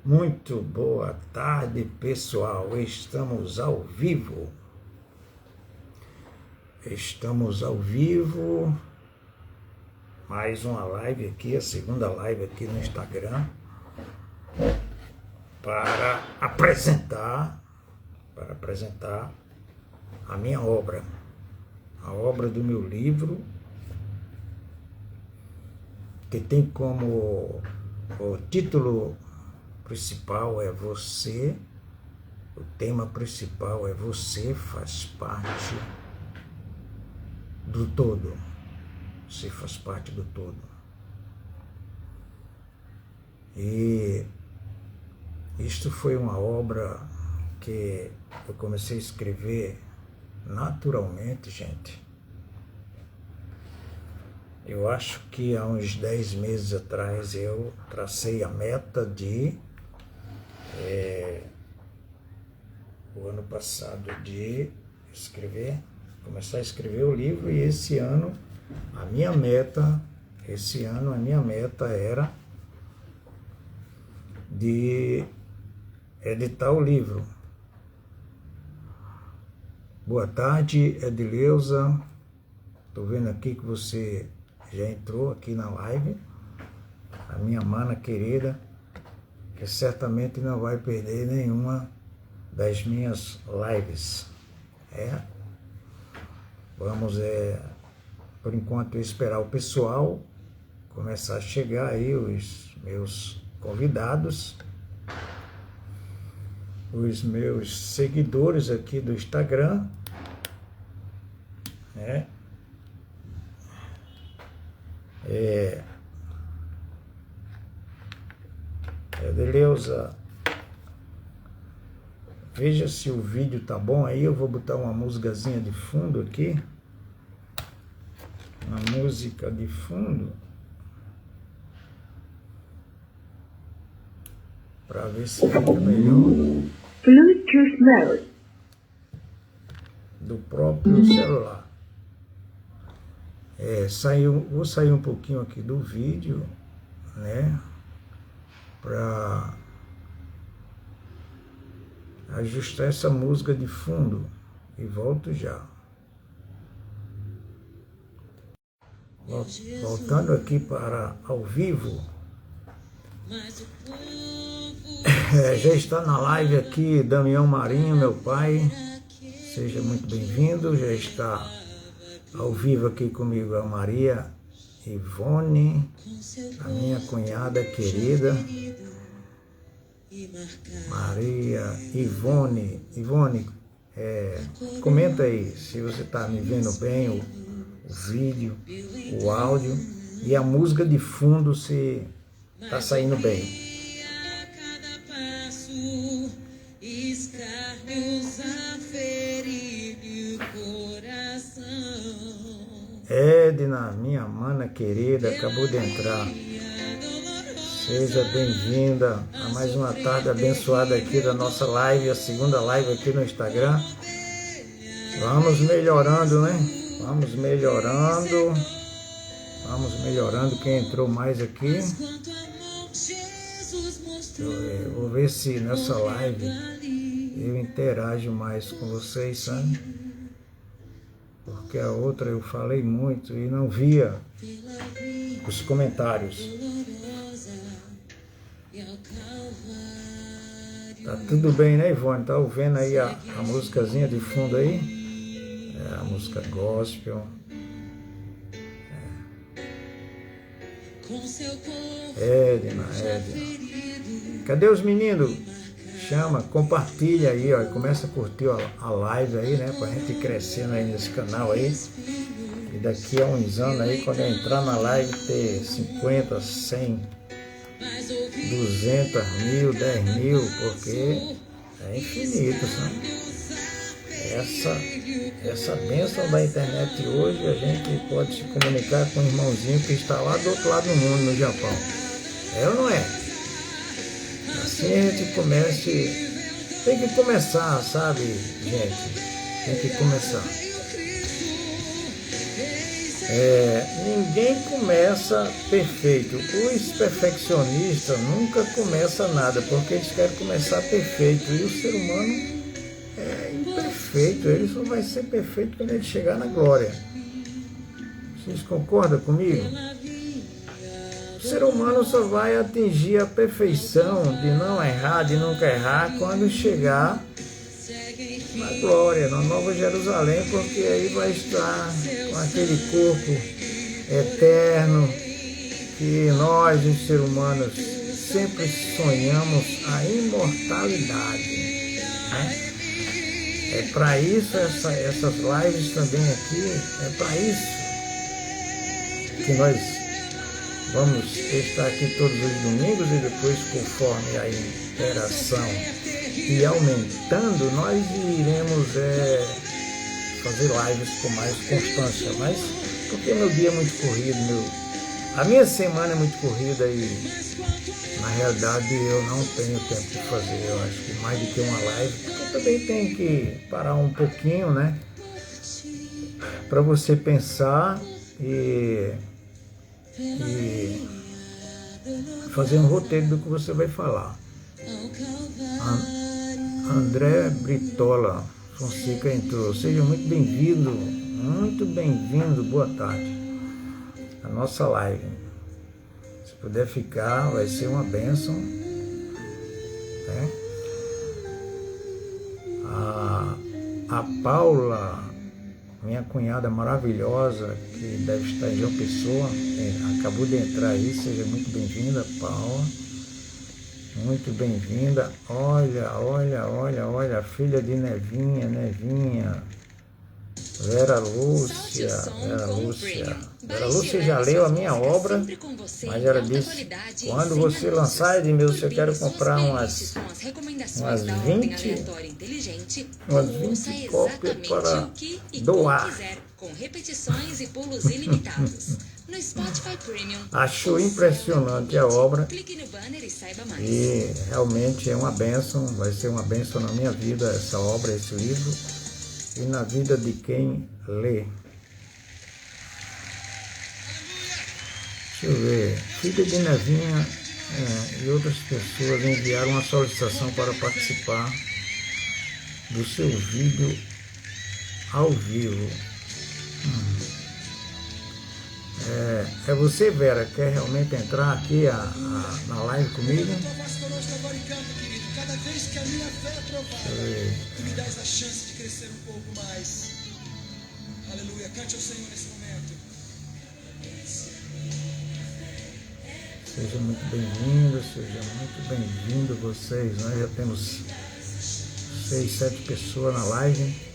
Muito boa tarde, pessoal. Estamos ao vivo. Mais uma live aqui, a segunda live aqui no Instagram, para apresentar a minha obra, a obra do meu livro, que tem como o título principal é Você, o tema principal é Você faz parte do todo. Você faz parte do todo. E isto foi uma obra que eu comecei a escrever naturalmente, gente. Eu acho que há uns 10 meses atrás eu tracei a meta de o ano passado de começar a escrever o livro, e esse ano a minha meta era de editar o livro. Boa tarde, Edileuza. Estou vendo aqui que você já entrou aqui na live. A minha mana querida, que certamente não vai perder nenhuma das minhas lives. Vamos, por enquanto, esperar o pessoal começar a chegar aí, os meus convidados, os meus seguidores aqui do Instagram, Beleza. Veja se o vídeo tá bom aí. Eu vou botar uma musicazinha de fundo aqui. Uma música de fundo. Para ver se fica melhor. Bluetooth mode. Do próprio celular. Vou sair um pouquinho aqui do vídeo, né? Para ajustar essa música de fundo e volto já. Voltando aqui para ao vivo. Já está na live aqui Damião Marinho, meu pai. Seja muito bem-vindo. Já está ao vivo aqui comigo a Maria Ivone, a minha cunhada querida. Maria Ivone. Ivone, comenta aí se você está me vendo bem, o vídeo, o áudio e a música de fundo, se está saindo bem. Edna, minha mana querida, acabou de entrar. Seja bem-vinda a mais uma tarde abençoada aqui da nossa live, a segunda live aqui no Instagram. Vamos melhorando, né? Vamos melhorando. Quem entrou mais aqui? Eu vou ver se nessa live eu interajo mais com vocês, sabe? Porque a outra eu falei muito e não via os comentários. Tá tudo bem, né, Ivone? Tá ouvindo aí a musicazinha de fundo aí? A música gospel. Edna. Cadê os meninos? Chama, compartilha aí, ó, e começa a curtir a live aí, né, pra gente ir crescendo aí nesse canal aí. E daqui a uns anos aí, quando eu entrar na live, ter 50, 100, 200 mil, 10 mil, porque é infinito, sabe? Essa bênção da internet hoje, a gente pode se comunicar com um irmãozinho que está lá do outro lado do mundo, no Japão. É ou não é? Assim a gente tem que começar, sabe, gente? Tem que começar. Ninguém começa perfeito. Os perfeccionistas nunca começam nada, porque eles querem começar perfeito. E o ser humano é imperfeito, ele só vai ser perfeito quando ele chegar na glória. Vocês concordam comigo? O ser humano só vai atingir a perfeição de não errar, de nunca errar, quando chegar na glória, na Nova Jerusalém, porque aí vai estar com aquele corpo eterno que nós, os seres humanos, sempre sonhamos a imortalidade, né? É para isso essas lives também aqui, é para isso que nós vamos estar aqui todos os domingos e depois, conforme a interação e aumentando, nós iremos fazer lives com mais constância. Mas porque meu dia é muito corrido, a minha semana é muito corrida e na realidade eu não tenho tempo de fazer, eu acho que mais do que uma live, porque eu também tenho que parar um pouquinho, né? Para você pensar e fazer um roteiro do que você vai falar. André Britola Fonseca entrou. Seja muito bem-vindo, boa tarde. A nossa live. Se puder ficar, vai ser uma bênção. Né? A Paula, minha cunhada maravilhosa, que deve estar em João Pessoa, acabou de entrar aí, seja muito bem-vinda, Paula. Muito bem-vinda. Olha, filha de Nevinha. Vera Lúcia já leu a minha obra, mas ela disse, quando você lançar, Edmilson, eu quero comprar umas 20 cópias para doar. Com repetições e pulos ilimitados. No Spotify Premium. Achou impressionante a obra e realmente é uma bênção, vai ser uma bênção na minha vida essa obra, esse livro e na vida de quem lê. Deixa eu ver, filha de Nevinha e outras pessoas enviaram uma solicitação para participar do seu vídeo ao vivo. É você, Vera, quer realmente entrar aqui na live comigo? Cada vez que a minha fé é provada, tu me dás a chance de crescer um pouco mais. Aleluia, cante ao Senhor nesse momento. Seja muito bem-vindo vocês. Nós já temos 6, 7 pessoas na live.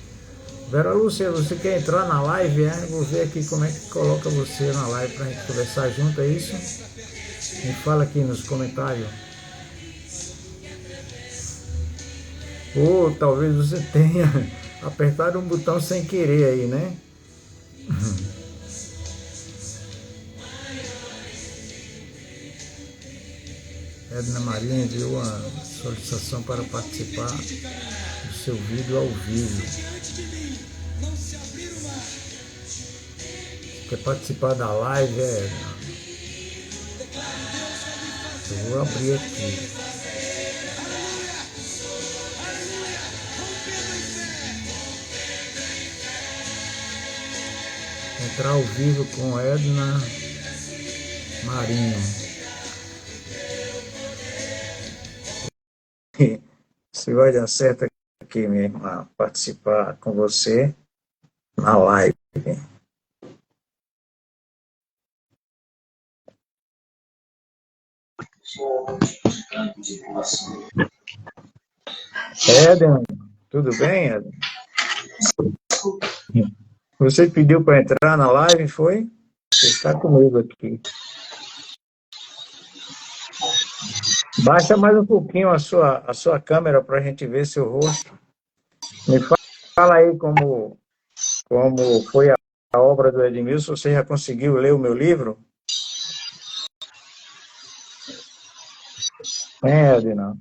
Vera Lúcia, você quer entrar na live? Vou ver aqui como é que coloca você na live para a gente conversar junto, é isso? Me fala aqui nos comentários. Ou talvez você tenha apertado um botão sem querer aí, né? Edna Maria enviou uma solicitação para participar do seu vídeo ao vivo. Quer participar da live, Edna? Eu vou abrir aqui. Entrar ao vivo com Edna Marinho. Se vai dar certo aqui, minha irmã, participar com você na live. Edna, tudo bem, Edna? Você pediu para entrar na live, foi? Você está comigo aqui. Baixa mais um pouquinho a sua câmera para a gente ver seu rosto. Me fala aí como foi a obra do Edmilson. Você já conseguiu ler o meu livro? Edna.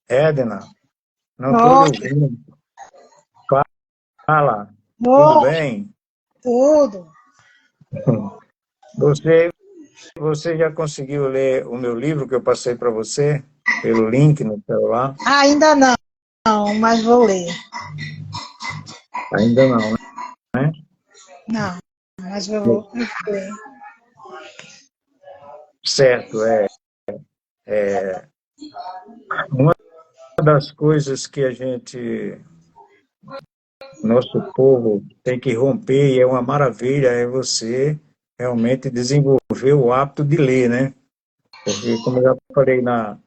Edna, não estou lhe ouvindo. Fala. Tudo Oh, bem? tudo. Você, você já conseguiu ler o meu livro que eu passei para você pelo link no celular? Ainda não, mas vou ler. Ainda não, né? Não, mas eu vou ler. Certo, uma das coisas que nosso povo tem que romper, e é uma maravilha, é você realmente desenvolver o hábito de ler, né? Porque, como eu já falei na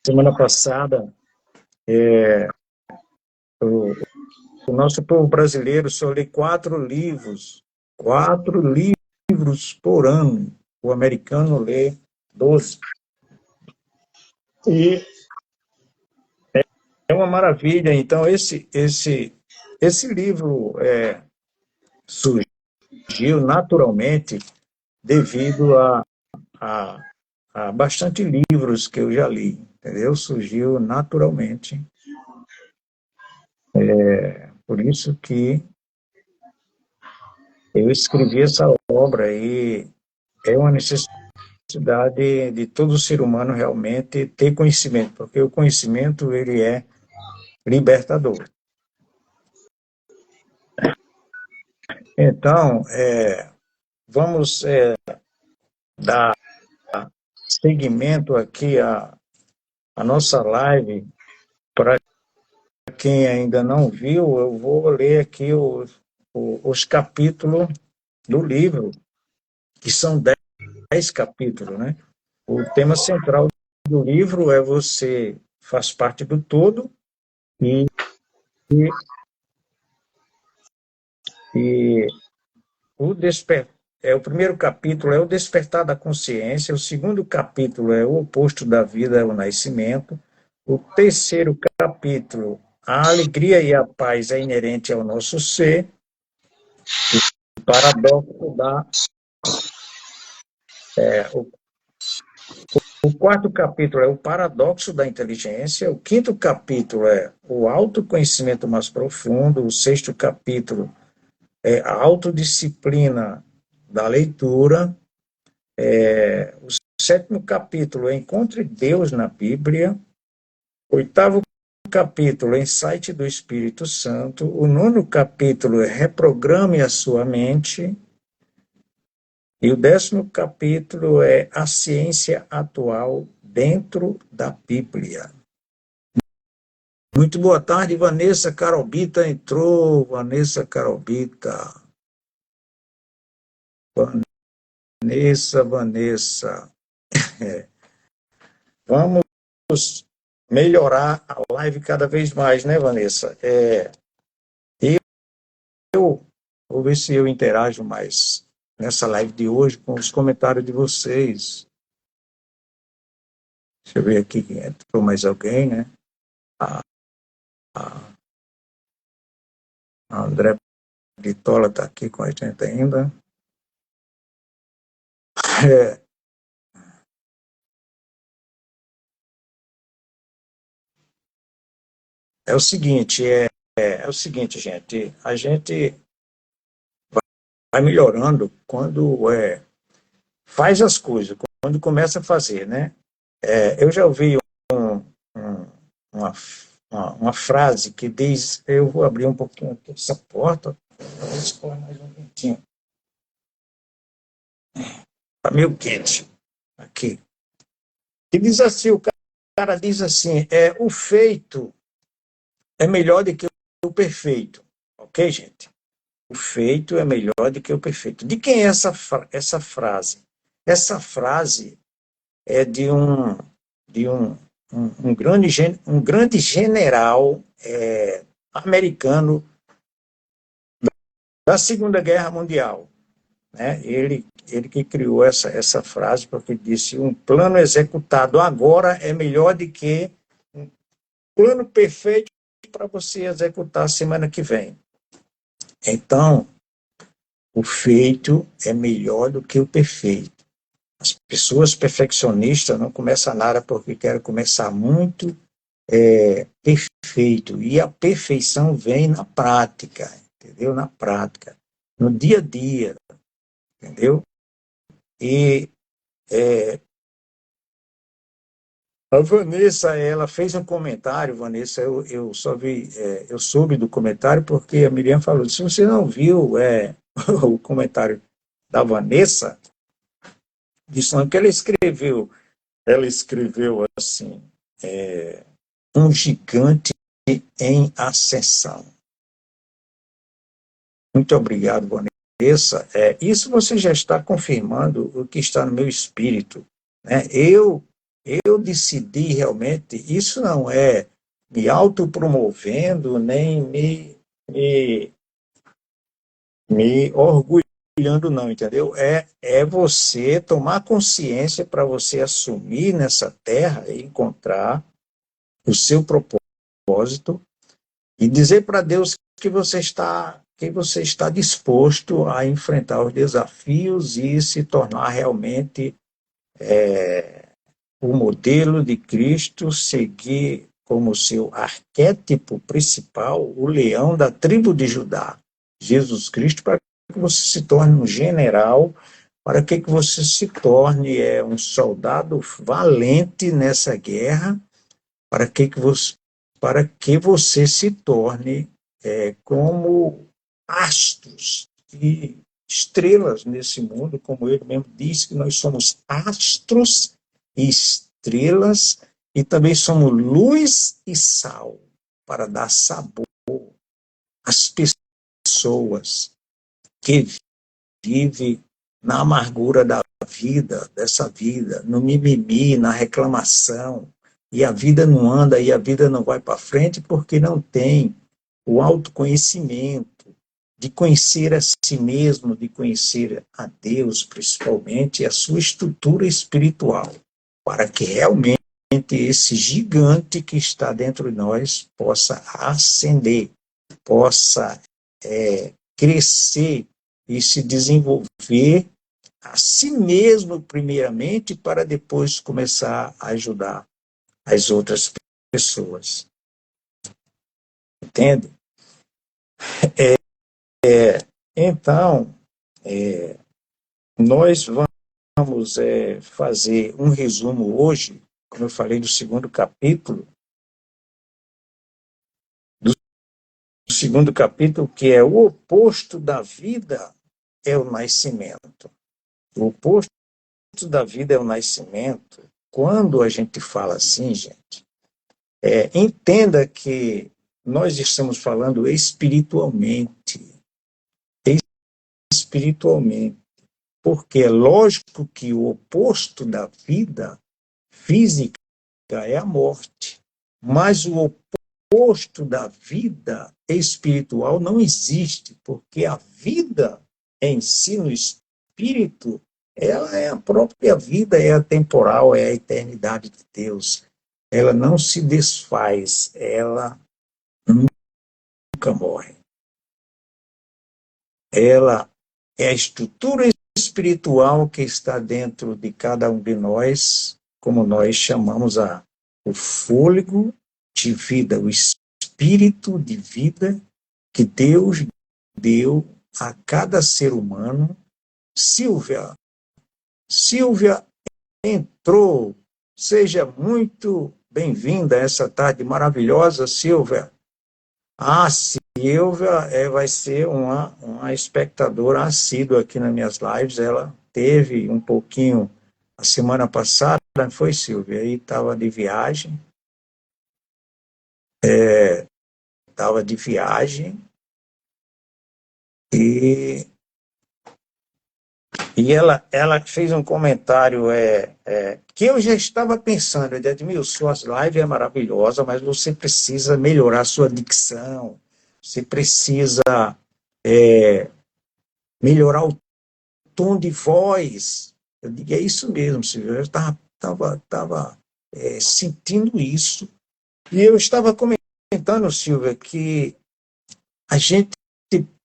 semana passada, o, o nosso povo brasileiro só lê quatro livros por ano. O americano lê 12. E é uma maravilha. Então, esse livro surgiu naturalmente devido a, a bastante livros que eu já li, entendeu? Surgiu naturalmente. Por isso que eu escrevi essa obra e é uma necessidade de todo ser humano realmente ter conhecimento, porque o conhecimento ele é libertador. Então, vamos dar seguimento aqui à nossa live. Para quem ainda não viu, eu vou ler aqui os capítulos do livro, que são 10 capítulos, né? O tema central do livro é você faz parte do todo e, e o primeiro capítulo é o despertar da consciência, o segundo capítulo é o oposto da vida, é o nascimento, o terceiro capítulo, a alegria e a paz é inerente ao nosso ser, o paradoxo da o quarto capítulo é o paradoxo da inteligência, o quinto capítulo é o autoconhecimento mais profundo, o sexto capítulo é a autodisciplina da leitura, o sétimo capítulo é Encontre Deus na Bíblia, oitavo capítulo é Insight do Espírito Santo, o nono capítulo é Reprograme a sua mente, e o 10º capítulo é A Ciência Atual dentro da Bíblia. Muito boa tarde, Vanessa Carolbita entrou. Vanessa Carolbita. Vanessa. Vamos melhorar a live cada vez mais, né, Vanessa? Eu vou ver se eu interajo mais nessa live de hoje com os comentários de vocês. Deixa eu ver aqui quem entrou mais alguém, né? A, a, a André Vitola está aqui com a gente ainda. É, é o seguinte, gente. A gente vai melhorando quando faz as coisas, quando começa a fazer, né? Eu já ouvi um, uma, uma frase que diz, eu vou abrir um pouquinho aqui essa porta, talvez corra mais um ventinho. Está meio quente aqui. Que diz assim, o cara diz assim, o feito é melhor do que o perfeito. Ok, gente? O feito é melhor do que o perfeito. De quem é essa frase? Essa frase é de um grande general americano da Segunda Guerra Mundial. Né? Ele que criou essa frase, porque disse: um plano executado agora é melhor do que um plano perfeito para você executar semana que vem. Então, o feito é melhor do que o perfeito. As pessoas perfeccionistas não começam nada porque querem começar muito perfeito. E a perfeição vem na prática, entendeu? Na prática, no dia a dia, entendeu? E a Vanessa, ela fez um comentário, Vanessa, eu só vi, eu soube do comentário porque a Miriam falou, se você não viu o comentário da Vanessa, disse não, que ela escreveu assim, um gigante em ascensão. Muito obrigado, Vanessa. Isso você já está confirmando o que está no meu espírito, né? Eu decidi realmente, isso não é me autopromovendo, nem me orgulhando, não, entendeu? É você tomar consciência para você assumir nessa terra e encontrar o seu propósito e dizer para Deus que você está disposto a enfrentar os desafios e se tornar realmente o modelo de Cristo, seguir como seu arquétipo principal o leão da tribo de Judá, Jesus Cristo, para que você se torne um general, para que você se torne um soldado valente nessa guerra, para que você se torne como astros e estrelas nesse mundo, como ele mesmo disse, que nós somos astros e estrelas e também somos luz e sal para dar sabor às pessoas que vivem na amargura da vida, dessa vida, no mimimi, na reclamação, e a vida não anda, e a vida não vai para frente porque não tem o autoconhecimento, de conhecer a si mesmo, de conhecer a Deus, principalmente, e a sua estrutura espiritual, para que realmente esse gigante que está dentro de nós possa ascender, possa crescer e se desenvolver a si mesmo, primeiramente, para depois começar a ajudar as outras pessoas. Entende? Então, nós vamos fazer um resumo hoje, como eu falei, do segundo capítulo, que é o oposto da vida é o nascimento. O oposto da vida é o nascimento. Quando a gente fala assim, gente, entenda que nós estamos falando espiritualmente, porque é lógico que o oposto da vida física é a morte, mas o oposto da vida espiritual não existe, porque a vida em si, no espírito, ela é a própria vida, é a temporal, é a eternidade de Deus. Ela não se desfaz, ela nunca morre. Ela é a estrutura espiritual que está dentro de cada um de nós, como nós chamamos o fôlego de vida, o espírito de vida que Deus deu a cada ser humano. Silvia entrou. Seja muito bem-vinda a essa tarde maravilhosa, Silvia. A Silvia vai ser uma espectadora assídua aqui nas minhas lives. Ela teve um pouquinho a semana passada, não foi, Silvia? Aí estava de viagem. Estava de viagem. E ela fez um comentário que eu já estava pensando, Edmilson, suas lives é maravilhosa, mas você precisa melhorar sua dicção, você precisa melhorar o tom de voz. Eu digo, é isso mesmo, Silvio, eu estava sentindo isso. E eu estava comentando, Silvia, que a gente,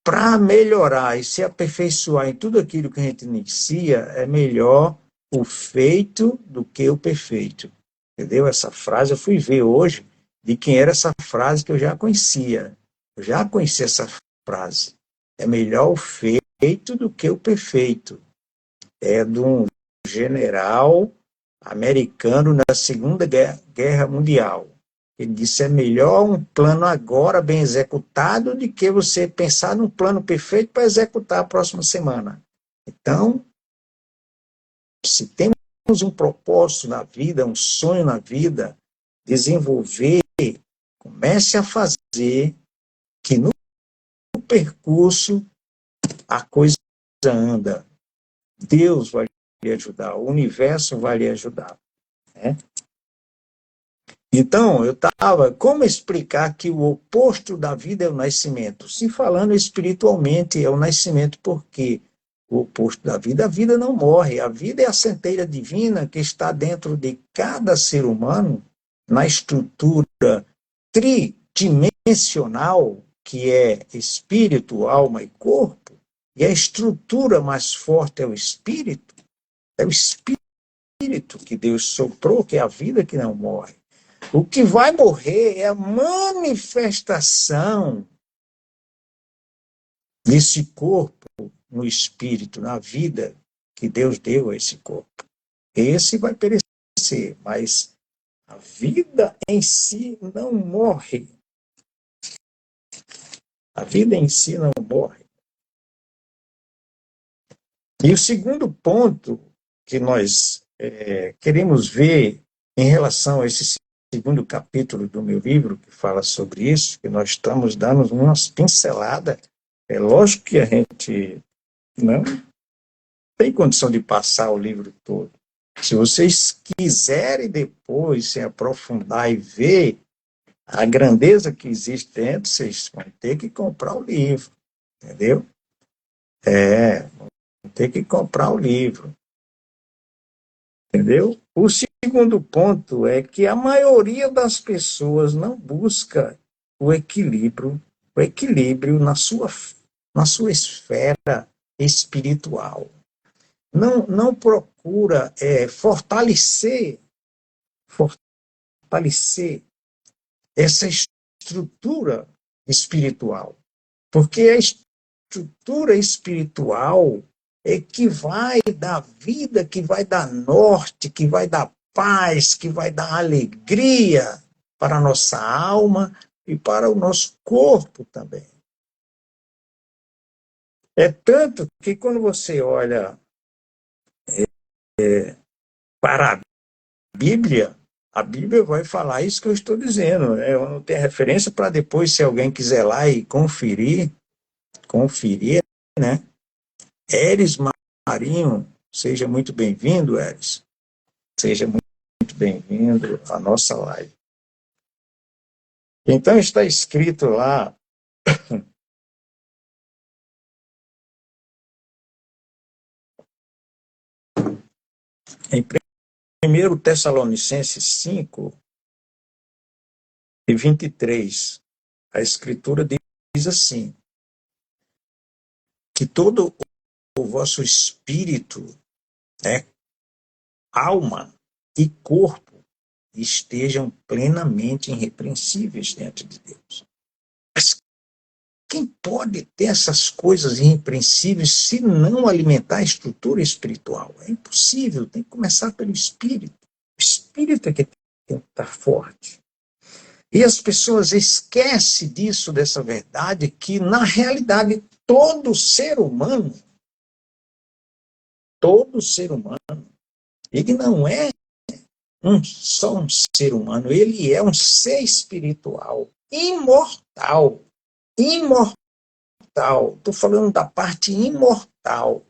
para melhorar e se aperfeiçoar em tudo aquilo que a gente inicia, é melhor o feito do que o perfeito. Entendeu? Essa frase eu fui ver hoje de quem era essa frase que eu já conhecia. Eu já conhecia essa frase. É melhor o feito do que o perfeito. É de um general americano na Segunda Guerra Mundial. Ele disse, é melhor um plano agora bem executado do que você pensar num plano perfeito para executar a próxima semana. Então, se temos um propósito na vida, um sonho na vida, desenvolver, comece a fazer que no percurso a coisa anda. Deus vai lhe ajudar, o universo vai lhe ajudar. Né? Então, eu estava, como explicar que o oposto da vida é o nascimento? Se falando espiritualmente, é o nascimento, porque o oposto da vida, a vida não morre. A vida é a centelha divina que está dentro de cada ser humano, na estrutura tridimensional, que é espírito, alma e corpo, e a estrutura mais forte é o espírito que Deus soprou, que é a vida que não morre. O que vai morrer é a manifestação desse corpo no espírito, na vida que Deus deu a esse corpo. Esse vai perecer, mas a vida em si não morre. A vida em si não morre. E o segundo ponto que nós queremos ver em relação a esse segundo capítulo do meu livro, que fala sobre isso, que nós estamos dando umas pinceladas. É lógico que a gente não tem condição de passar o livro todo. Se vocês quiserem depois se aprofundar e ver a grandeza que existe dentro, vocês vão ter que comprar o livro, entendeu? Vão ter que comprar o livro. Entendeu? O segundo ponto é que a maioria das pessoas não busca o equilíbrio na sua esfera espiritual. Não procura fortalecer essa estrutura espiritual. Porque a estrutura espiritual é que vai dar vida, que vai dar norte, que vai dar paz, que vai dar alegria para a nossa alma e para o nosso corpo também. É tanto que quando você olha para a Bíblia vai falar isso que eu estou dizendo. Eu não tenho referência para depois, se alguém quiser lá e conferir, né? Eres Marinho, seja muito bem-vindo, Eres. Seja muito bem-vindo à nossa live. Então está escrito lá, em 1 Tessalonicenses 5 e 23, a Escritura diz assim, que todo o vosso espírito, alma e corpo estejam plenamente irrepreensíveis diante de Deus. Mas quem pode ter essas coisas irrepreensíveis se não alimentar a estrutura espiritual? É impossível, tem que começar pelo espírito. O espírito é que tem que estar forte. E as pessoas esquecem disso, dessa verdade, que na realidade todo ser humano, ele não é só um ser humano, ele é um ser espiritual, imortal. Estou falando da parte imortal,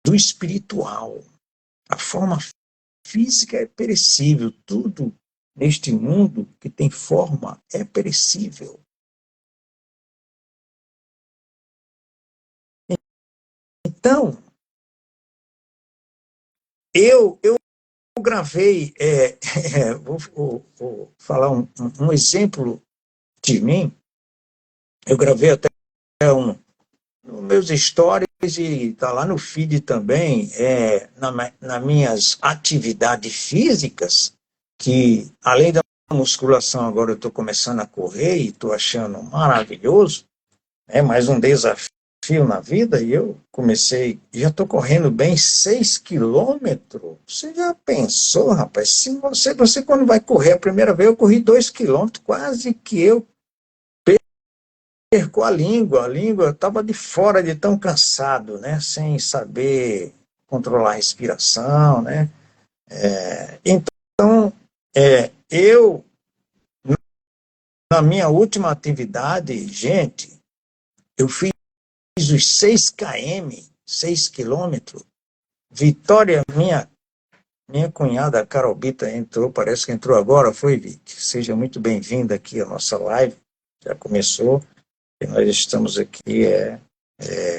do espiritual. A forma física é perecível, tudo neste mundo que tem forma é perecível. Então, eu gravei, vou falar um exemplo de mim. Eu gravei até nos meus stories e está lá no feed também, nas minhas atividades físicas, que além da musculação agora eu estou começando a correr e estou achando maravilhoso, é mais um desafio na vida, e eu comecei, já estou correndo bem 6 quilômetros. Você já pensou, rapaz? Se você quando vai correr a primeira vez, eu corri 2 quilômetros, quase que eu perco a língua estava de fora de tão cansado, né? Sem saber controlar a respiração, né? Então, eu, na minha última atividade, gente, eu fiz os 6 km, 6 quilômetros. Vitória, minha cunhada, a Carolbita, entrou, parece que entrou agora, foi, Vic? Seja muito bem-vinda aqui à nossa live, já começou, e nós estamos aqui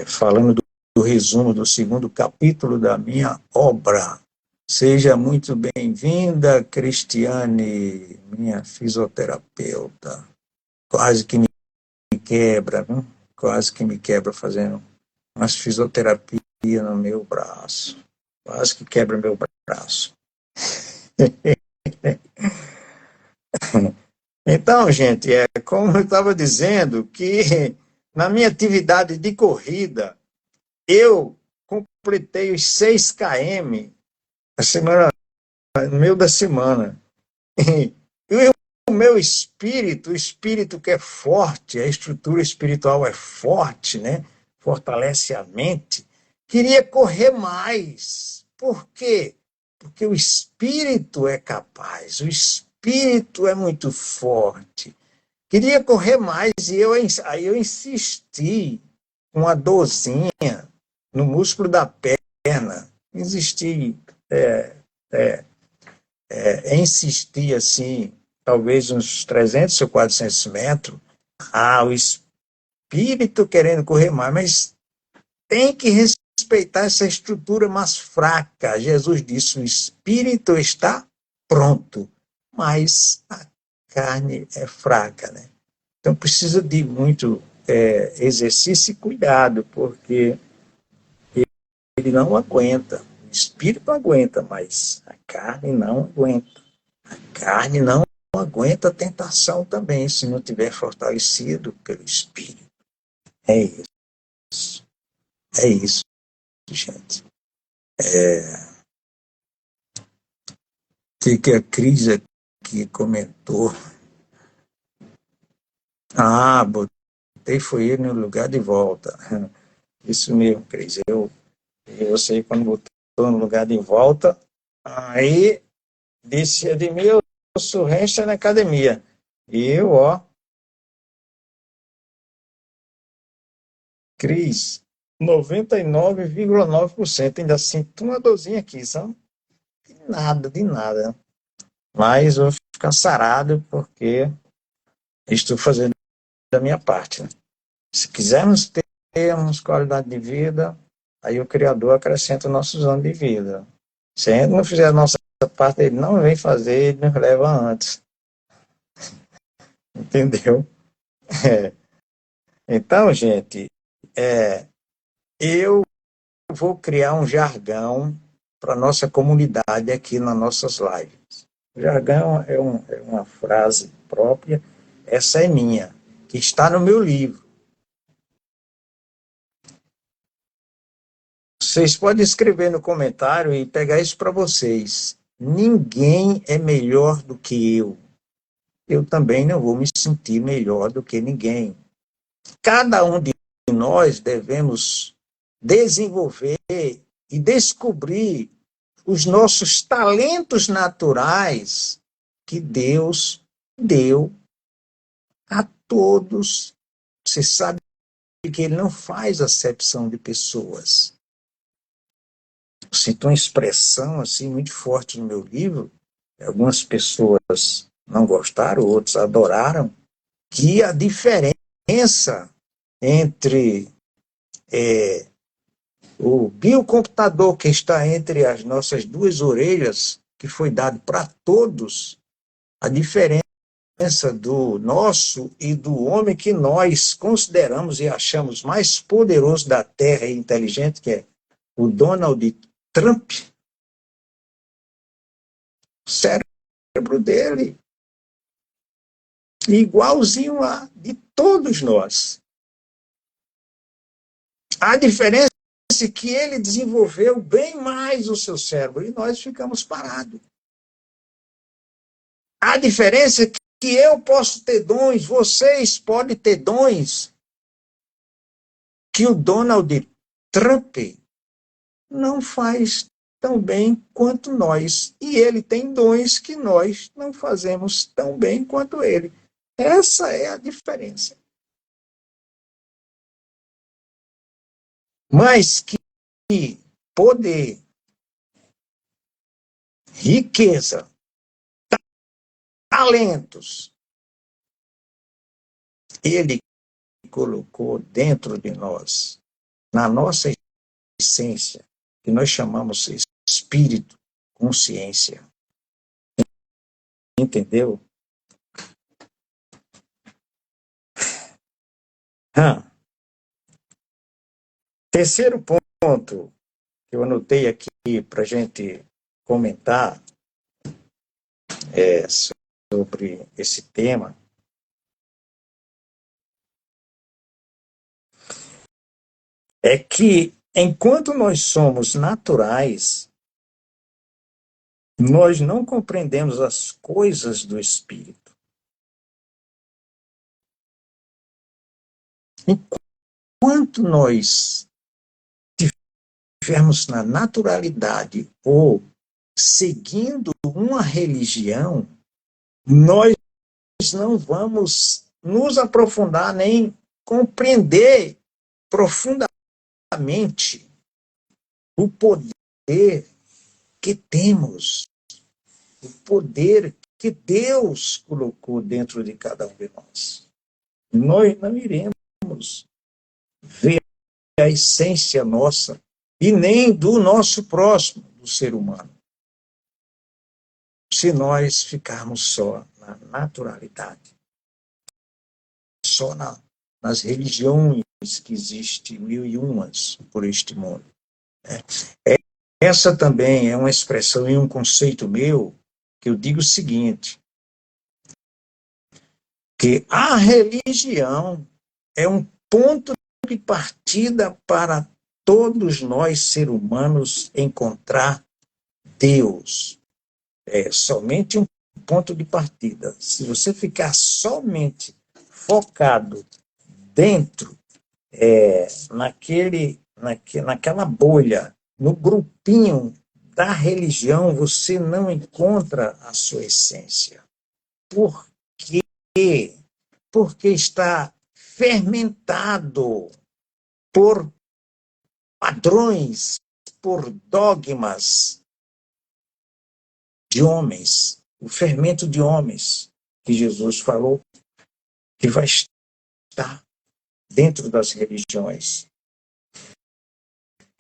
falando do resumo do 2º capítulo da minha obra. Seja muito bem-vinda, Cristiane, minha fisioterapeuta. Quase que me quebra, viu? Quase que me quebra fazendo umas fisioterapia no meu braço. Quase que quebra meu braço. Então, gente, como eu estava dizendo, que na minha atividade de corrida, eu completei os 6 km no meio da semana. E o meu espírito, o espírito que é forte, a estrutura espiritual é forte, né? Fortalece a mente, queria correr mais. Por quê? Porque o espírito é capaz, o espírito é muito forte. Queria correr mais e aí eu insisti com uma dorzinha no músculo da perna. Insisti, insistir assim, talvez uns 300 ou 400 metros. O espírito querendo correr mais, mas tem que respeitar essa estrutura mais fraca. Jesus disse, o espírito está pronto, mas a carne é fraca, né? Então precisa de muito exercício e cuidado, porque ele não aguenta. O espírito aguenta, mas a carne não aguenta. A carne não aguenta a tentação também, se não tiver fortalecido pelo espírito. É isso. É isso, gente. Que a Cris aqui comentou. Botei foi ele no lugar de volta. Isso mesmo, Cris. Você, quando botou no lugar de volta, aí disse Edmilson, o resto é na academia. E eu, Cris, 99,9%, ainda sinto uma dorzinha aqui, sabe? De nada. Mas vou ficar sarado porque estou fazendo da minha parte, né? Se quisermos termos qualidade de vida, aí o Criador acrescenta nossos anos de vida. Se a gente não fizer a nossa parte, ele não vem fazer, ele nos leva antes. Entendeu? Então, gente, eu vou criar um jargão para a nossa comunidade aqui nas nossas lives. O jargão é uma frase própria, essa é minha, que está no meu livro. Vocês podem escrever no comentário e pegar isso para vocês. Ninguém é melhor do que eu. Eu também não vou me sentir melhor do que ninguém. Cada um de nós devemos desenvolver e descobrir os nossos talentos naturais que Deus deu a todos. Você sabe que Ele não faz acepção de pessoas. Eu sinto uma expressão assim muito forte no meu livro. Algumas pessoas não gostaram, outros adoraram, que a diferença entre o biocomputador que está entre as nossas duas orelhas, que foi dado para todos, a diferença do nosso e do homem que nós consideramos e achamos mais poderoso da Terra e inteligente, que é o Donald Trump, o cérebro dele igualzinho a de todos nós. A diferença é que ele desenvolveu bem mais o seu cérebro e nós ficamos parados. A diferença é que eu posso ter dons, vocês podem ter dons que o Donald Trump não faz tão bem quanto nós. E ele tem dons que nós não fazemos tão bem quanto ele. Essa é a diferença. Mas que poder, riqueza, talentos, ele colocou dentro de nós, na nossa essência, que nós chamamos espírito, consciência. Entendeu? Terceiro ponto que eu anotei aqui para a gente comentar sobre esse tema é que, enquanto nós somos naturais, nós não compreendemos as coisas do Espírito. Enquanto nós estivermos na naturalidade ou seguindo uma religião, nós não vamos nos aprofundar nem compreender profundamente o poder que temos, o poder que Deus colocou dentro de cada um de nós. Nós não iremos ver a essência nossa e nem do nosso próximo, do ser humano, se nós ficarmos só na naturalidade, só nas religiões que existem, 1001 por este mundo. Essa também é uma expressão e um conceito meu, que eu digo o seguinte, que a religião é um ponto de partida para todos nós, seres humanos, encontrar Deus. É somente um ponto de partida. Se você ficar somente focado dentro, naquela bolha, no grupinho da religião, você não encontra a sua essência. Por quê? Porque está fermentado por padrões, por dogmas de homens, o fermento de homens que Jesus falou que vai estar dentro das religiões.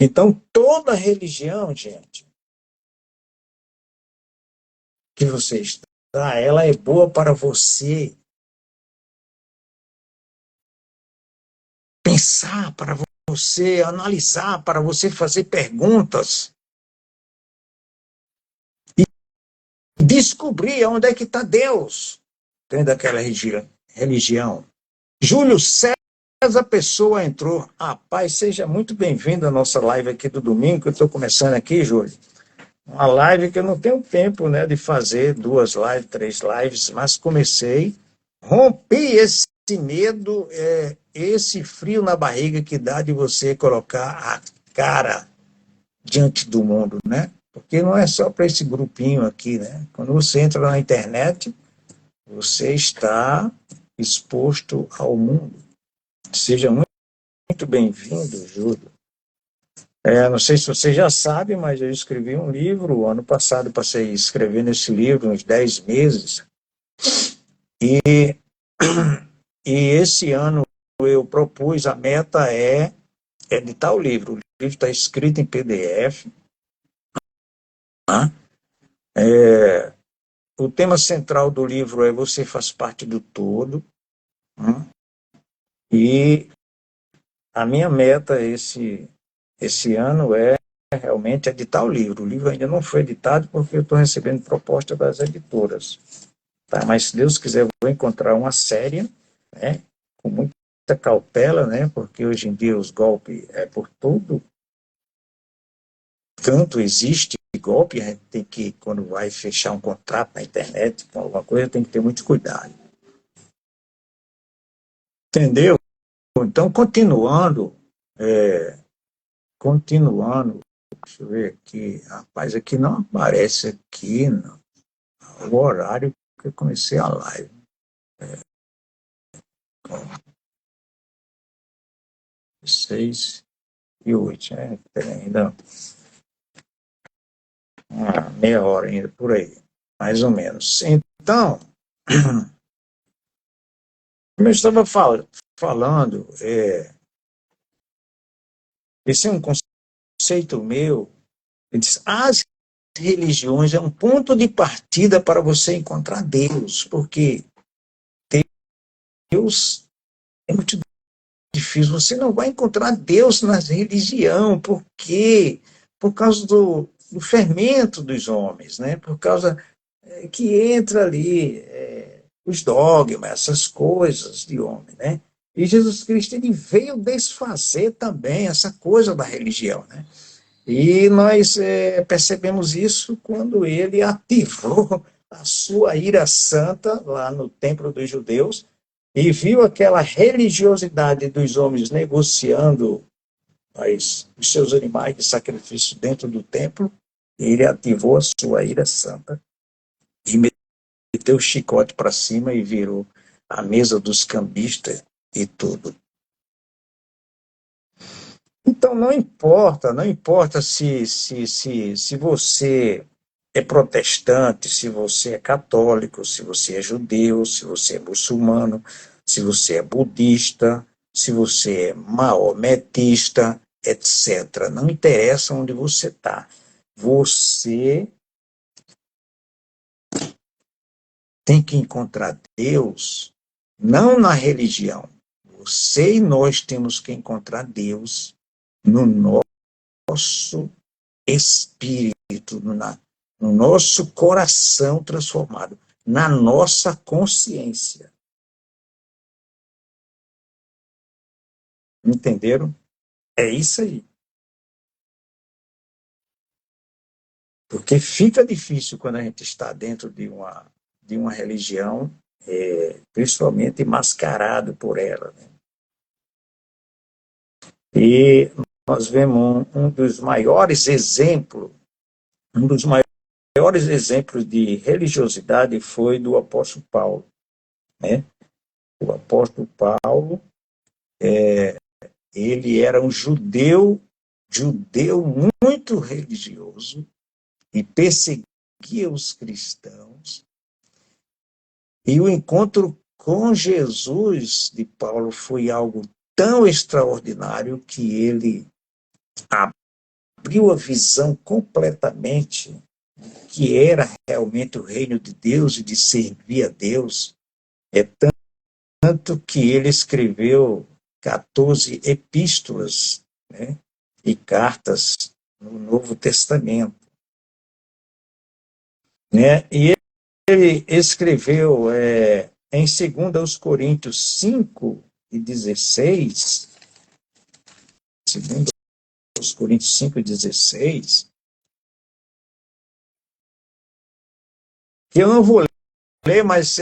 Então, toda religião, gente, que você está, ela é boa para você pensar, para você analisar, para você fazer perguntas e descobrir onde é que está Deus dentro daquela religião. Júlio César Pessoa entrou. Paz, seja muito bem-vindo à nossa live aqui do domingo, que eu estou começando aqui, Júlio. Uma live que eu não tenho tempo, né, de fazer 2 lives, 3 lives, mas comecei, rompi esse medo, esse frio na barriga que dá de você colocar a cara diante do mundo, né? Porque não é só para esse grupinho aqui, né? Quando você entra na internet, você está exposto ao mundo. Seja muito bem-vindo, Júlio. Não sei se você já sabe, mas eu escrevi um livro. Ano passado passei escrevendo esse livro uns 10 meses. E esse ano eu propus, a meta é editar o livro. O livro está escrito em PDF. O tema central do livro é Você Faz Parte do Todo. E a minha meta esse ano é realmente editar o livro. O livro ainda não foi editado porque eu estou recebendo proposta das editoras. tá? Mas se Deus quiser, eu vou encontrar uma séria, né? Com muita cautela, né? Porque hoje em dia os golpes é por todo canto existe golpe, a gente tem que, quando vai fechar um contrato na internet, com alguma coisa, tem que ter muito cuidado. Entendeu? Então, continuando, deixa eu ver aqui, rapaz, aqui não aparece aqui o horário que eu comecei a live. 6:08, tem ainda uma meia hora ainda por aí, mais ou menos. Então, como eu estava falando, esse é um conceito meu. Ele diz, as religiões é um ponto de partida para você encontrar Deus, porque Deus é muito difícil. Você não vai encontrar Deus na religião, porque por causa do fermento dos homens, né? Por causa que entra ali os dogmas, essas coisas de homem, né? E Jesus Cristo ele veio desfazer também essa coisa da religião, né? E nós percebemos isso quando ele ativou a sua ira santa lá no templo dos judeus e viu aquela religiosidade dos homens negociando os seus animais de sacrifício dentro do templo. Ele ativou a sua ira santa e meteu o chicote para cima e virou a mesa dos cambistas e tudo. Então, não importa se você é protestante, se você é católico, se você é judeu, se você é muçulmano, se você é budista, se você é maometista, etc. Não interessa onde você está. Você tem que encontrar Deus não na religião. Você e nós temos que encontrar Deus no nosso espírito, no nosso coração transformado, na nossa consciência. Entenderam? É isso aí. Porque fica difícil quando a gente está dentro de uma religião, principalmente mascarado por ela. Né? E nós vemos um dos maiores exemplos de religiosidade foi do apóstolo Paulo. Né? O apóstolo Paulo, ele era um judeu muito religioso e perseguia os cristãos. E o encontro com Jesus de Paulo foi algo tão extraordinário que ele abriu a visão completamente que era realmente o reino de Deus e de servir a Deus. É tanto que ele escreveu 14 epístolas, né, e cartas no Novo Testamento. Né? E ele escreveu em 2 Coríntios 5:16, 2 Coríntios 5:16, que eu não vou ler, mas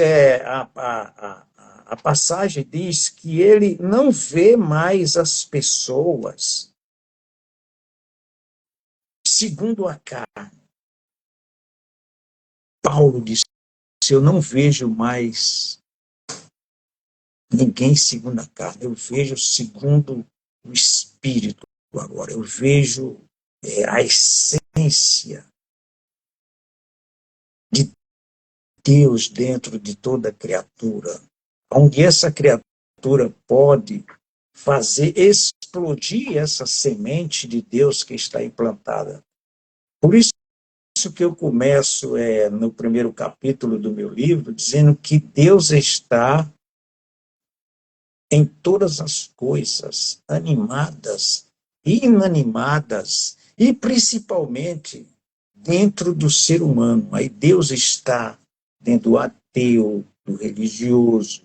a passagem diz que ele não vê mais as pessoas segundo a carne. Paulo disse, eu não vejo mais ninguém segundo a carne, eu vejo segundo o Espírito agora, eu vejo a essência de Deus dentro de toda criatura, onde essa criatura pode fazer explodir essa semente de Deus que está implantada. Por isso que eu começo no primeiro capítulo do meu livro, dizendo que Deus está em todas as coisas, animadas, inanimadas, e principalmente dentro do ser humano. Aí Deus está dentro do ateu, ateu, do religioso,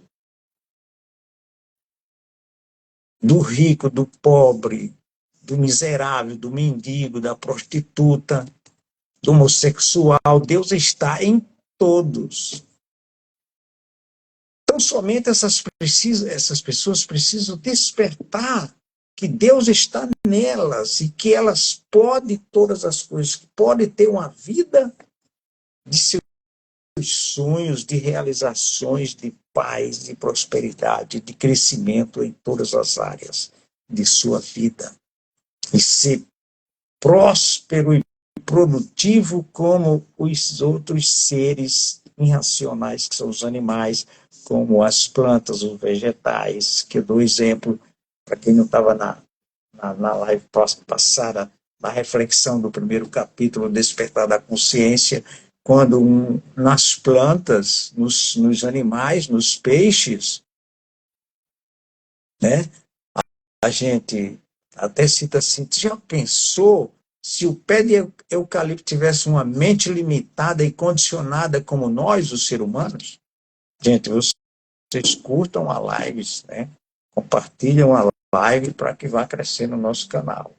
do rico, do pobre, do miserável, do mendigo, da prostituta, do homossexual. Deus está em todos. Então, somente essas pessoas precisam despertar que Deus está nelas e que elas podem todas as coisas, que podem ter uma vida de seus sonhos, de realizações, de paz, de prosperidade, de crescimento em todas as áreas de sua vida. E ser próspero e produtivo como os outros seres irracionais, que são os animais, como as plantas, os vegetais, que eu dou exemplo, para quem não estava na live passada, na reflexão do primeiro capítulo, Despertar da Consciência, quando nas plantas, nos animais, nos peixes, né, a gente até cita assim, já pensou se o pé de eucalipto tivesse uma mente limitada e condicionada como nós, os seres humanos? Gente, vocês curtam a live, né? Compartilham a live para que vá crescer no nosso canal.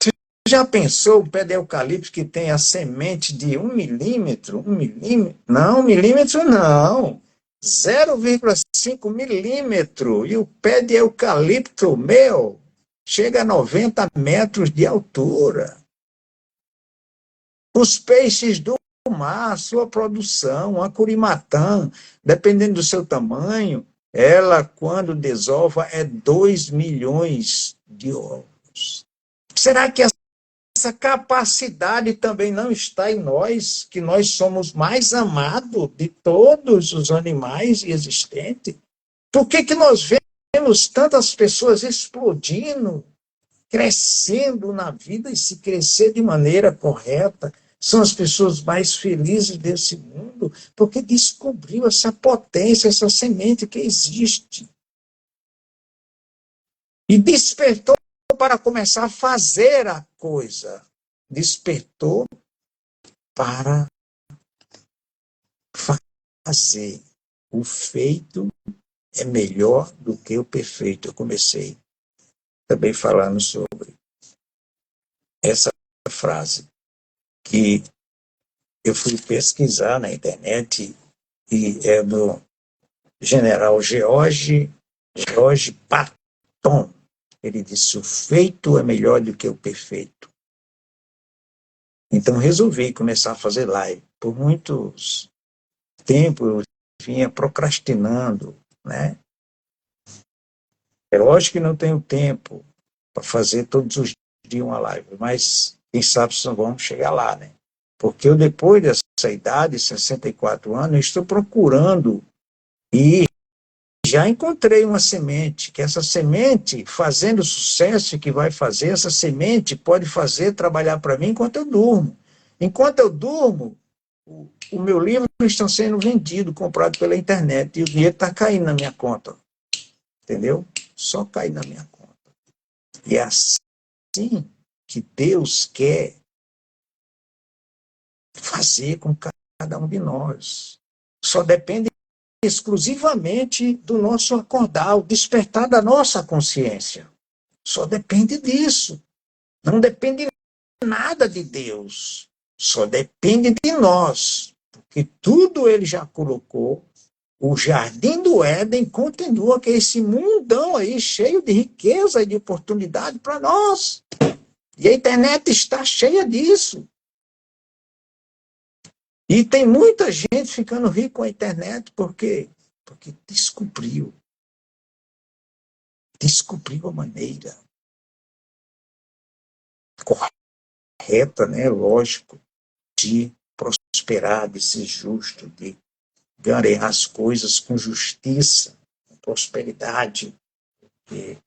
Você já pensou o pé de eucalipto que tem a semente de 1 milímetro? 1 milímetro? Não, 1 milímetro não. 0,5 milímetro. E o pé de eucalipto, chega a 90 metros de altura. Os peixes do mar, sua produção, a curimatã, dependendo do seu tamanho, ela, quando desova, é 2 milhões de ovos. Será que essa capacidade também não está em nós, que nós somos mais amados de todos os animais existentes? Por que nós vemos tantas pessoas explodindo, crescendo na vida, e se crescer de maneira correta, são as pessoas mais felizes desse mundo, porque descobriu essa potência, essa semente que existe. E despertou para começar a fazer a coisa. Despertou para fazer. O feito é melhor do que o perfeito. Eu comecei também falando sobre essa frase, que eu fui pesquisar na internet, e é do general George Patton. Ele disse: o feito é melhor do que o perfeito. Então resolvi começar a fazer live. Por muitos tempo eu vinha procrastinando, né? É lógico que não tenho tempo para fazer todos os dias uma live, mas quem sabe se não vamos chegar lá, né? Porque eu, depois dessa idade, 64 anos, estou procurando, e já encontrei uma semente, que essa semente, fazendo o sucesso que vai fazer, essa semente pode fazer trabalhar para mim enquanto eu durmo. Enquanto eu durmo, o meu livro está sendo vendido, comprado pela internet, e o dinheiro está caindo na minha conta. Entendeu? Só cair na minha conta. E é assim que Deus quer fazer com cada um de nós. Só depende exclusivamente do nosso acordar, o despertar da nossa consciência. Só depende disso. Não depende nada de Deus. Só depende de nós. Porque tudo Ele já colocou. O jardim do Éden continua, que é esse mundão aí cheio de riqueza e de oportunidade para nós. E a internet está cheia disso. E tem muita gente ficando rica com a internet, por quê? Porque descobriu a maneira correta, né, lógico, de prosperar, de ser justo, de ganhar as coisas com justiça, com prosperidade. E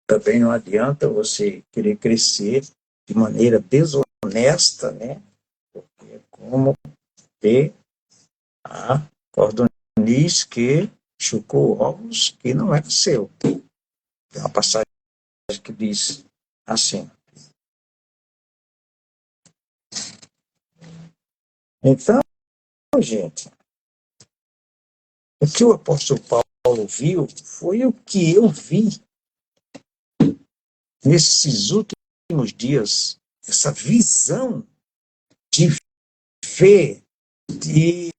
também não adianta você querer crescer de maneira desonesta, né? Porque é como ver a cordoniz que chucou ovos que não era seu. Tem uma passagem que diz assim. Então, gente, o que o apóstolo Paulo viu foi o que eu vi nesses últimos dias, essa visão de ver, de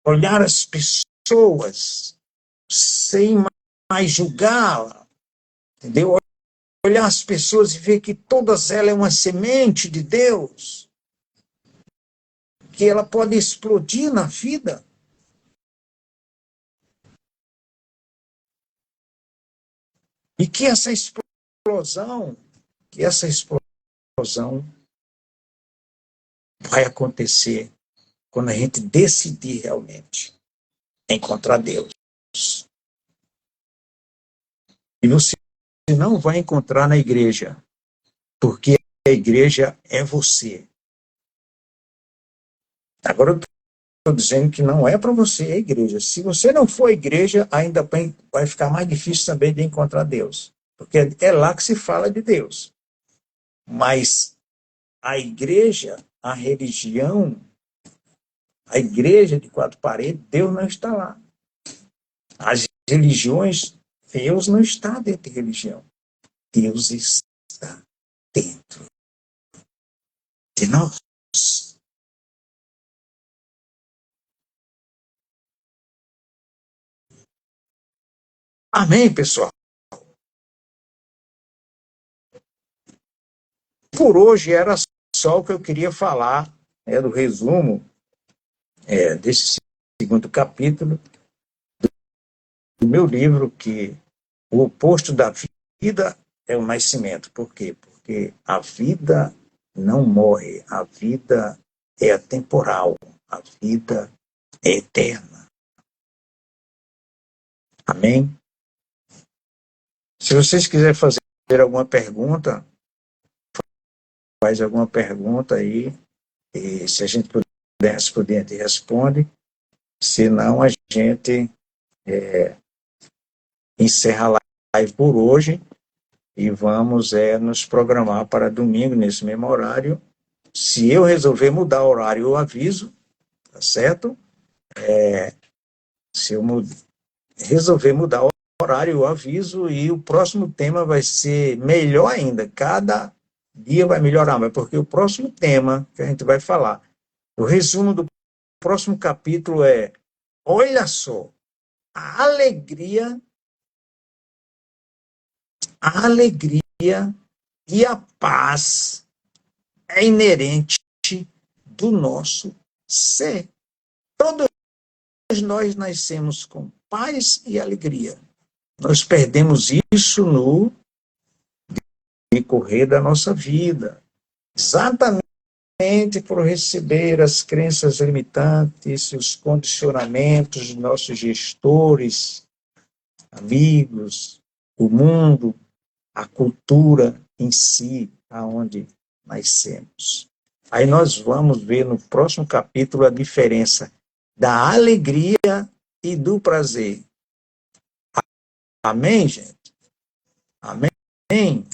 olhar as pessoas sem mais julgá-la, entendeu? Olhar as pessoas e ver que todas elas é uma semente de Deus, que ela pode explodir na vida. E que essa explosão vai acontecer quando a gente decidir realmente encontrar Deus. E você não vai encontrar na igreja, porque a igreja é você. Agora eu estou dizendo que não é para você a igreja. Se você não for a igreja, ainda vai ficar mais difícil também de encontrar Deus. Porque é lá que se fala de Deus. Mas a igreja, a religião, a igreja de quatro paredes, Deus não está lá. As religiões, Deus não está dentro de religião. Deus está dentro de nós. Amém, pessoal? Por hoje era só o que eu queria falar, do resumo desse segundo capítulo do meu livro, que o oposto da vida é o nascimento. Por quê? Porque a vida não morre, a vida é atemporal, a vida é eterna. Amém? Se vocês quiserem fazer alguma pergunta, faz alguma pergunta aí, e se a gente puder responder, a gente responde. Se não, a gente encerra a live por hoje e vamos nos programar para domingo, nesse mesmo horário. Se eu resolver mudar o horário, eu aviso, tá certo? Se eu resolver mudar o horário, eu aviso, e o próximo tema vai ser melhor ainda. Cada dia vai melhorar, mas porque o próximo tema que a gente vai falar, o resumo do próximo capítulo olha só, a alegria e a paz é inerente do nosso ser. Todos nós nascemos com paz e alegria. Nós perdemos isso no decorrer da nossa vida. Exatamente por receber as crenças limitantes, os condicionamentos de nossos gestores, amigos, o mundo, a cultura em si, aonde nascemos. Aí nós vamos ver no próximo capítulo a diferença da alegria e do prazer. Amém, gente? Amém?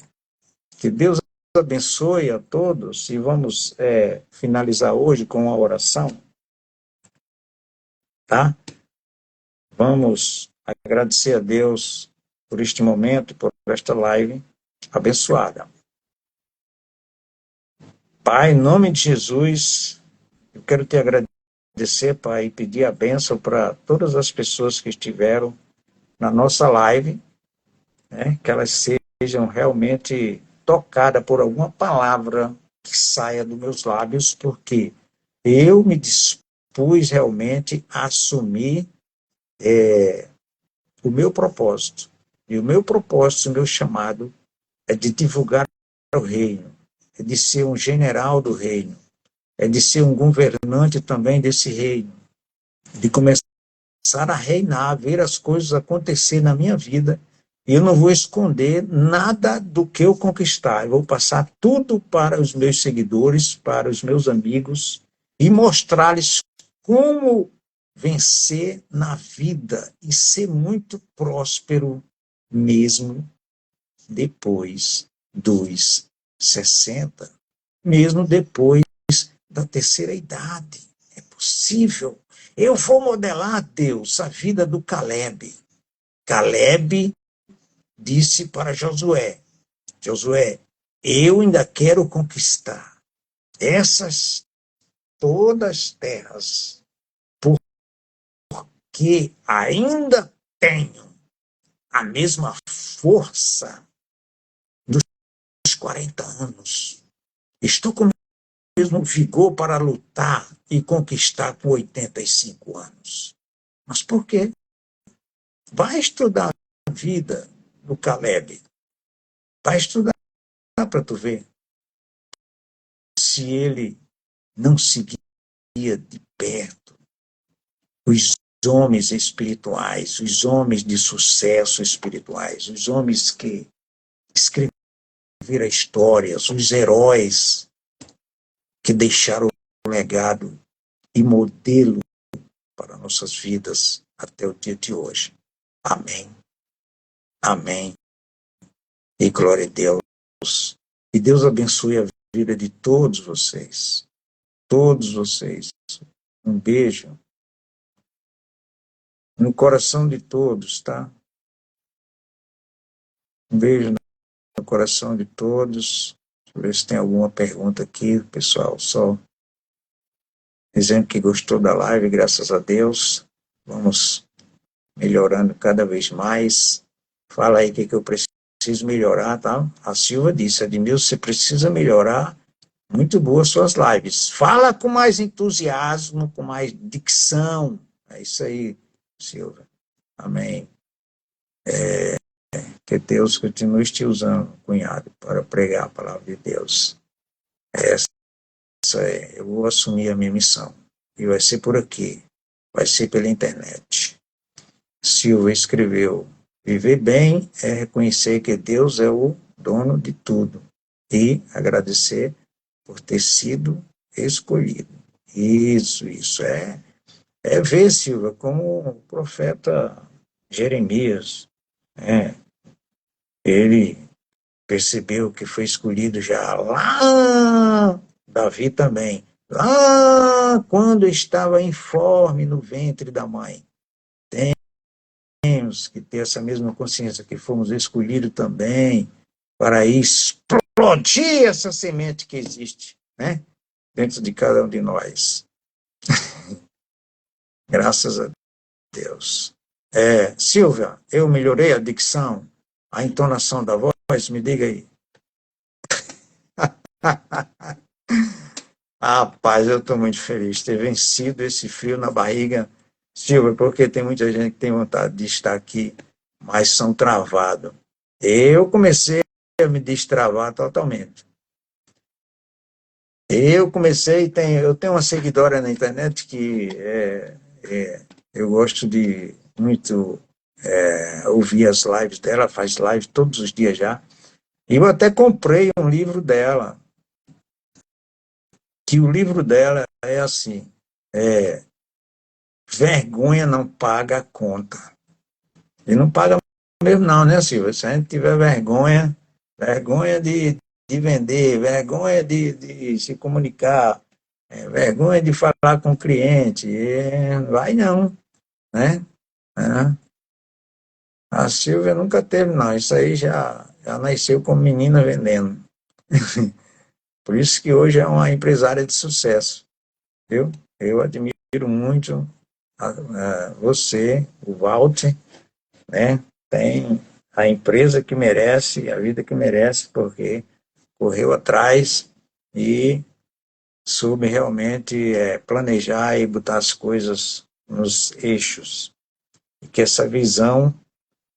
Que Deus abençoe a todos, e vamos finalizar hoje com uma oração, tá? Vamos agradecer a Deus por este momento, por esta live abençoada. Pai, em nome de Jesus, eu quero te agradecer, Pai, e pedir a bênção para todas as pessoas que estiveram na nossa live, que elas sejam realmente tocadas por alguma palavra que saia dos meus lábios, porque eu me dispus realmente a assumir o meu propósito. E o meu propósito, o meu chamado, é de divulgar o reino, é de ser um general do reino, é de ser um governante também desse reino, de começar a reinar, a ver as coisas acontecer na minha vida. E eu não vou esconder nada do que eu conquistar. Eu vou passar tudo para os meus seguidores, para os meus amigos, e mostrar-lhes como vencer na vida e ser muito próspero mesmo depois dos 60, mesmo depois da terceira idade. É possível. possível. Eu vou modelar, Deus, a vida do Caleb. Caleb disse para Josué, Josué, eu ainda quero conquistar essas todas terras, porque ainda tenho a mesma força dos 40 anos. Estou com o mesmo vigor para lutar e conquistar com 85 anos. Mas por quê? Vai estudar a vida do Caleb. Vai estudar para tu ver se ele não seguia de perto os homens espirituais, os homens de sucesso espirituais, os homens que escreveram histórias, os heróis que deixaram legado e modelo para nossas vidas até o dia de hoje. Amém. Amém. E glória a Deus. E Deus abençoe a vida de todos vocês. Todos vocês. Um beijo no coração de todos, tá? Um beijo no coração de todos. Deixa eu ver se tem alguma pergunta aqui, pessoal. Só dizendo que gostou da live, graças a Deus. Vamos melhorando cada vez mais. Fala aí o que eu preciso melhorar, tá? A Silva disse, Admilson, você precisa melhorar. Muito boas suas lives. Fala com mais entusiasmo, com mais dicção. É isso aí, Silva. Amém. Que Deus continue te usando, cunhado, para pregar a palavra de Deus. Eu vou assumir a minha missão. E vai ser por aqui. Vai ser pela internet. Silva escreveu, viver bem é reconhecer que Deus é o dono de tudo e agradecer por ter sido escolhido. Isso é ver, Silva, como o profeta Jeremias, ele percebeu que foi escolhido já lá, Davi também, lá quando estava informe no ventre da mãe. Temos que ter essa mesma consciência que fomos escolhidos também para explodir essa semente que existe, né, dentro de cada um de nós. Graças a Deus. Silvia, eu melhorei a dicção, a entonação da voz, me diga aí. Rapaz, eu estou muito feliz de ter vencido esse frio na barriga, Silvia, porque tem muita gente que tem vontade de estar aqui, mas são travados. Eu comecei a me destravar totalmente. Eu tenho uma seguidora na internet que eu gosto de muito ouvir as lives dela, faz live todos os dias já. E eu até comprei um livro dela, que o livro dela é assim, vergonha não paga a conta. E não paga mesmo não, né, Silvia? Se a gente tiver vergonha de vender, vergonha de se comunicar, vergonha de falar com o cliente, vai não, né? A Silvia nunca teve, não. Isso aí já nasceu como menina vendendo. Por isso que hoje é uma empresária de sucesso. Viu? Eu admiro muito você, o Walter, né? Tem a empresa que merece, a vida que merece, porque correu atrás e soube realmente planejar e botar as coisas nos eixos. E que essa visão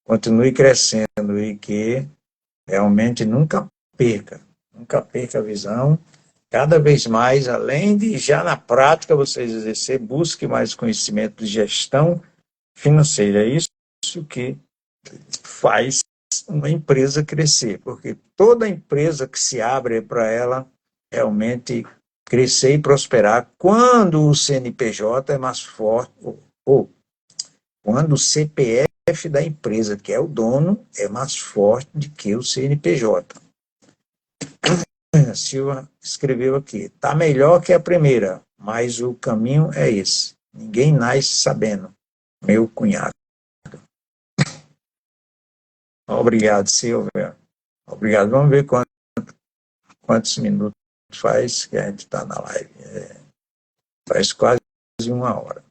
continue crescendo e que realmente nunca perca a visão. Cada vez mais, além de já na prática vocês exercer, busque mais conhecimento de gestão financeira. É isso que faz uma empresa crescer, porque toda empresa que se abre para ela realmente crescer e prosperar quando o CNPJ é mais forte, ou quando o CPF da empresa, que é o dono, é mais forte do que o CNPJ. A Silva escreveu aqui, está melhor que a primeira, mas o caminho é esse. Ninguém nasce sabendo. Meu cunhado. Obrigado, Silvia. Obrigado. Vamos ver quantos minutos faz que a gente está na live. Faz quase 1 hora.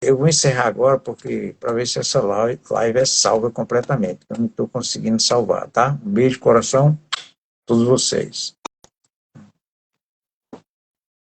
Eu vou encerrar agora para ver se essa live é salva completamente. Eu não estou conseguindo salvar, tá? Um beijo, coração, todos vocês.